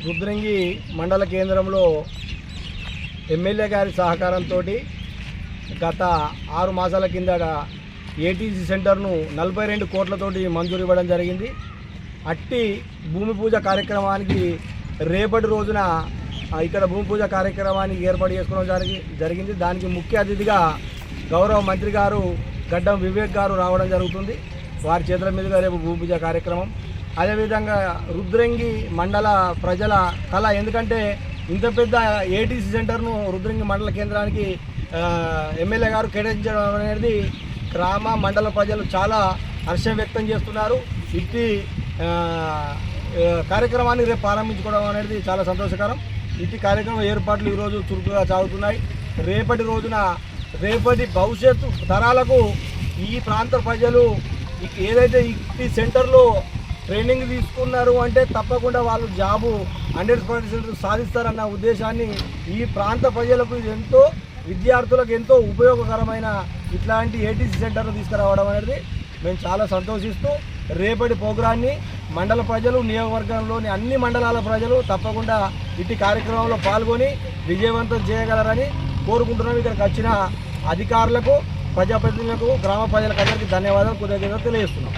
రుద్రంగి మండల కేంద్రంలో ఎమ్మెల్యే గారి సహకారంతో గత 6 మాసాల కిందట ఏటీసీ సెంటర్ను 42 కోట్లతోటి మంజూరు ఇవ్వడం జరిగింది. అట్టి భూమి పూజ కార్యక్రమానికి రేపటి రోజున ఇక్కడ భూమి పూజ కార్యక్రమానికి ఏర్పాటు చేసుకోవడం జరిగింది. దానికి ముఖ్య అతిథిగా గౌరవ మంత్రి గారు గడ్డం వివేక్ గారు రావడం జరుగుతుంది. వారి చేతుల మీదుగా రేపు భూమి పూజ కార్యక్రమం. అదేవిధంగా రుద్రంగి మండల ప్రజల కళ, ఎందుకంటే ఇంత పెద్ద ఏటీసీ సెంటర్ను రుద్రంగి మండల కేంద్రానికి ఎమ్మెల్యే గారు కేటాయించడం అనేది గ్రామ మండల ప్రజలు చాలా హర్షం వ్యక్తం చేస్తున్నారు. ఇట్టి కార్యక్రమాన్ని రేపు ప్రారంభించుకోవడం అనేది చాలా సంతోషకరం. ఇట్టి కార్యక్రమం ఏర్పాట్లు ఈరోజు చురుకుగా సాగుతున్నాయి. రేపటి భవిష్యత్తు తరాలకు ఈ ప్రాంత ప్రజలు ఏదైతే ఈ సెంటర్లో ట్రైనింగ్ తీసుకున్నారు అంటే తప్పకుండా వాళ్ళు జాబు 100% సాధిస్తారన్న ఉద్దేశాన్ని ఈ ప్రాంత ప్రజలకు ఎంతో, విద్యార్థులకు ఎంతో ఉపయోగకరమైన ఇట్లాంటి ఏటీసీ సెంటర్ను తీసుకురావడం అనేది మేము చాలా సంతోషిస్తూ, రేపటి ప్రోగ్రాన్ని మండల ప్రజలు, నియోజకవర్గంలోని అన్ని మండలాల ప్రజలు తప్పకుండా ఇట్టి కార్యక్రమంలో పాల్గొని విజయవంతం చేయగలరని కోరుకుంటున్నాం. ఇక్కడికి వచ్చిన అధికారులకు, ప్రజాప్రతినిధులకు, గ్రామ ప్రజలకు అందరికీ ధన్యవాదాలు, కృతజ్ఞతలు తెలియజేస్తున్నాం.